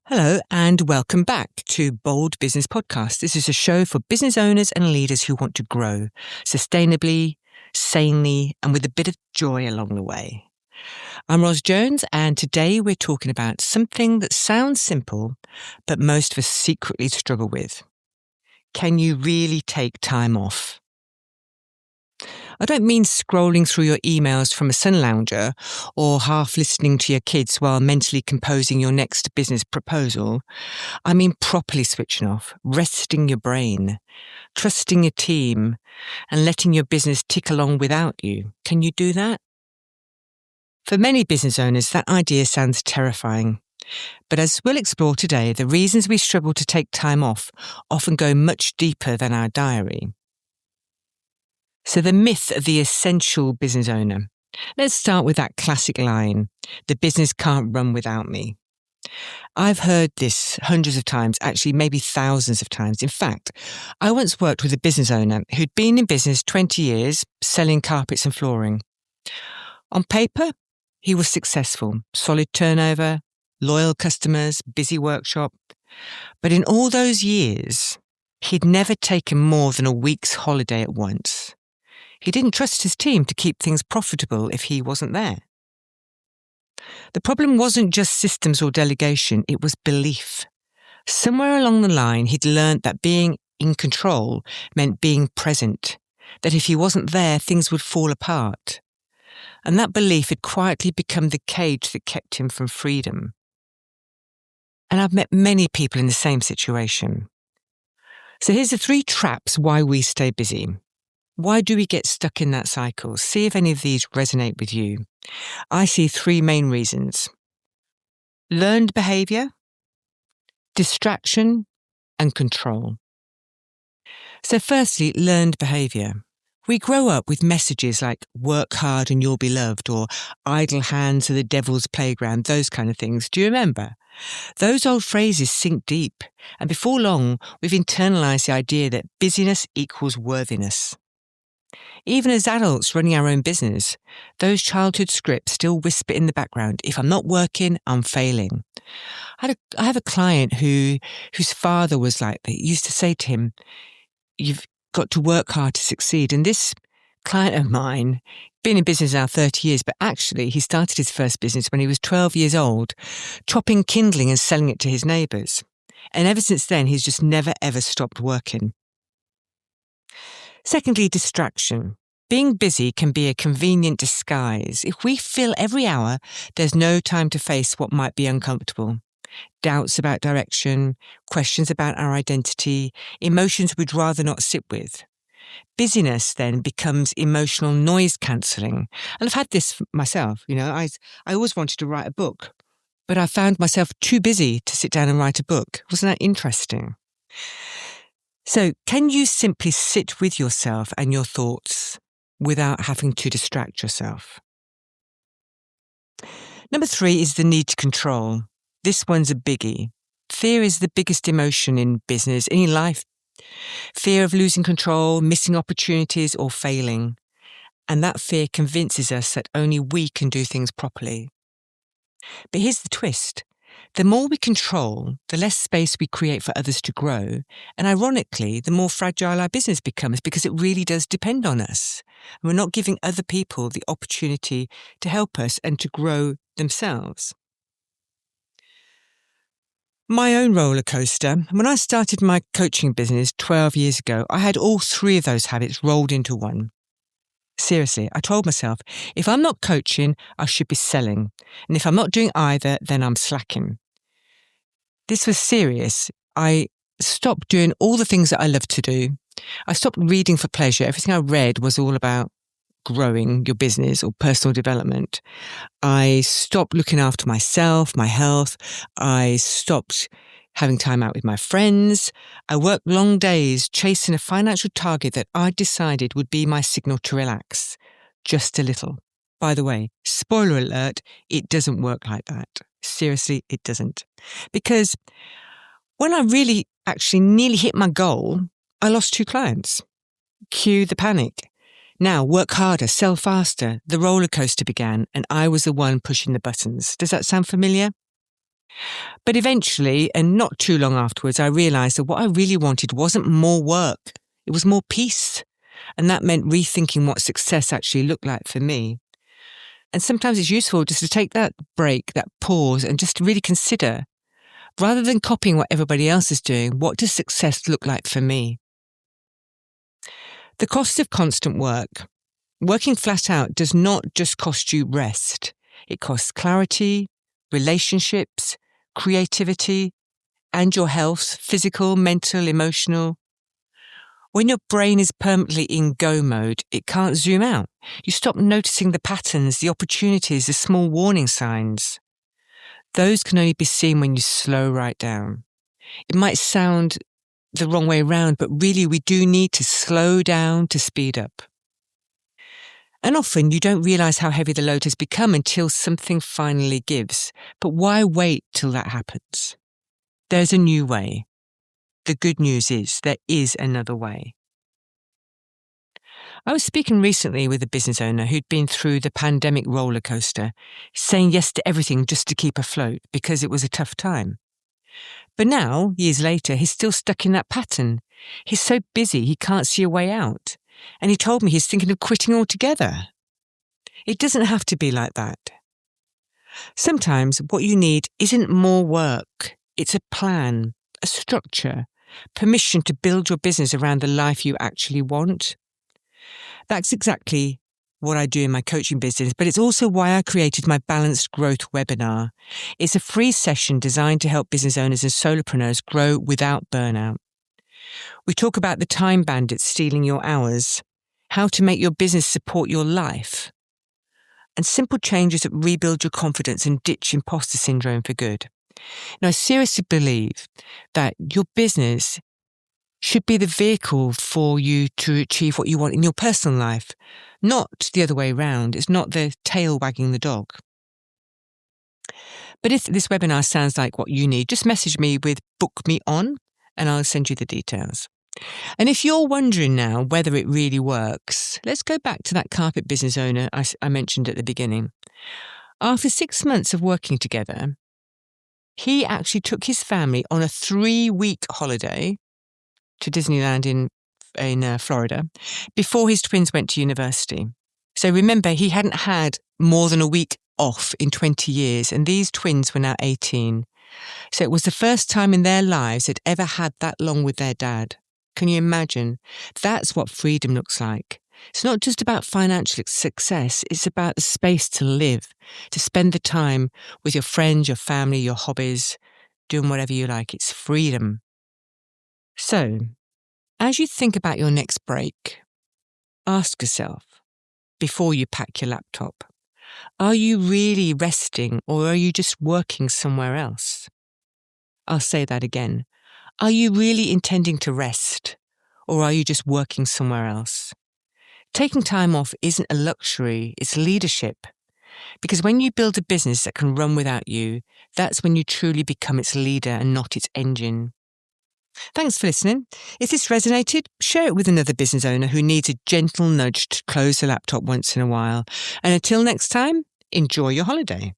Hello and welcome back to Bold Business Podcast. This is a show for business owners and leaders who want to grow sustainably, sanely, and with a bit of joy along the way. I'm Ros Jones, and today we're talking about something that sounds simple, but most of us secretly struggle with. Can you really take time off? I don't mean scrolling through your emails from a sun lounger or half listening to your kids while mentally composing your next business proposal. I mean properly switching off, resting your brain, trusting your team, and letting your business tick along without you. Can you do that? For many business owners, that idea sounds terrifying. But as we'll explore today, the reasons we struggle to take time off often go much deeper than our diary. So the myth of the essential business owner. Let's start with that classic line, the business can't run without me. I've heard this hundreds of times, actually maybe thousands of times. In fact, I once worked with a business owner who'd been in business 20 years selling carpets and flooring. On paper, he was successful, solid turnover, loyal customers, busy workshop. But in all those years, he'd never taken more than a week's holiday at once. He didn't trust his team to keep things profitable if he wasn't there. The problem wasn't just systems or delegation, it was belief. Somewhere along the line, he'd learned that being in control meant being present, that if he wasn't there, things would fall apart. And that belief had quietly become the cage that kept him from freedom. And I've met many people in the same situation. So here's the 3 traps why we stay busy. Why do we get stuck in that cycle? See if any of these resonate with you. I see 3 main reasons. Learned behaviour, distraction, and control. So firstly, learned behaviour. We grow up with messages like work hard and you'll be loved, or idle hands are the devil's playground, those kind of things. Do you remember? Those old phrases sink deep, and before long, we've internalised the idea that busyness equals worthiness. Even as adults running our own business, those childhood scripts still whisper in the background, if I'm not working, I'm failing. I have a client whose father was like that. He used to say to him, you've got to work hard to succeed. And this client of mine, been in business now 30 years, but actually he started his first business when he was 12 years old, chopping kindling and selling it to his neighbours. And ever since then, he's just never ever stopped working. Secondly, distraction. Being busy can be a convenient disguise. If we fill every hour, there's no time to face what might be uncomfortable. Doubts about direction, questions about our identity, emotions we'd rather not sit with. Busyness then becomes emotional noise cancelling. And I've had this myself, I always wanted to write a book, but I found myself too busy to sit down and write a book. Wasn't that interesting? So can you simply sit with yourself and your thoughts without having to distract yourself? Number 3 is the need to control. This one's a biggie. Fear is the biggest emotion in business, in life. Fear of losing control, missing opportunities, or failing. And that fear convinces us that only we can do things properly. But here's the twist. The more we control, the less space we create for others to grow. And ironically, the more fragile our business becomes because it really does depend on us. And we're not giving other people the opportunity to help us and to grow themselves. My own roller coaster. When I started my coaching business 12 years ago, I had all 3 of those habits rolled into one. Seriously, I told myself, if I'm not coaching, I should be selling. And if I'm not doing either, then I'm slacking. This was serious. I stopped doing all the things that I love to do. I stopped reading for pleasure. Everything I read was all about growing your business or personal development. I stopped looking after myself, my health. I stopped having time out with my friends. I worked long days chasing a financial target that I decided would be my signal to relax. Just a little. By the way, spoiler alert, it doesn't work like that. Seriously, it doesn't. Because when I really actually nearly hit my goal, I lost 2 clients. Cue the panic. Now, work harder, sell faster. The roller coaster began, and I was the one pushing the buttons. Does that sound familiar? But eventually, and not too long afterwards, I realised that what I really wanted wasn't more work, it was more peace. And that meant rethinking what success actually looked like for me. And sometimes it's useful just to take that break, that pause, and just to really consider, rather than copying what everybody else is doing, what does success look like for me? The cost of constant work. Working flat out does not just cost you rest. It costs clarity, relationships, creativity, and your health, physical, mental, emotional. When your brain is permanently in go mode, it can't zoom out. You stop noticing the patterns, the opportunities, the small warning signs. Those can only be seen when you slow right down. It might sound the wrong way around, but really we do need to slow down to speed up. And often you don't realise how heavy the load has become until something finally gives. But why wait till that happens? There's a new way. The good news is there is another way. I was speaking recently with a business owner who'd been through the pandemic roller coaster, saying yes to everything just to keep afloat because it was a tough time. But now, years later, he's still stuck in that pattern. He's so busy he can't see a way out. And he told me he's thinking of quitting altogether. It doesn't have to be like that. Sometimes what you need isn't more work. It's a plan, a structure, permission to build your business around the life you actually want. That's exactly what I do in my coaching business, but it's also why I created my Balanced Growth webinar. It's a free session designed to help business owners and solopreneurs grow without burnout. We talk about the time bandits stealing your hours, how to make your business support your life, and simple changes that rebuild your confidence and ditch imposter syndrome for good. Now, I seriously believe that your business should be the vehicle for you to achieve what you want in your personal life, not the other way around. It's not the tail wagging the dog. But if this webinar sounds like what you need, just message me with book me on and I'll send you the details. And if you're wondering now whether it really works, let's go back to that carpet business owner I mentioned at the beginning. After 6 months of working together, he actually took his family on a 3-week holiday to Disneyland in Florida before his twins went to university. So remember, he hadn't had more than a week off in 20 years, and these twins were now 18. So it was the first time in their lives they'd ever had that long with their dad. Can you imagine? That's what freedom looks like. It's not just about financial success, it's about the space to live, to spend the time with your friends, your family, your hobbies, doing whatever you like. It's freedom. So, as you think about your next break, ask yourself, before you pack your laptop, are you really resting or are you just working somewhere else? I'll say that again. Are you really intending to rest or are you just working somewhere else? Taking time off isn't a luxury, it's leadership. Because when you build a business that can run without you, that's when you truly become its leader and not its engine. Thanks for listening. If this resonated, share it with another business owner who needs a gentle nudge to close the laptop once in a while. And until next time, enjoy your holiday.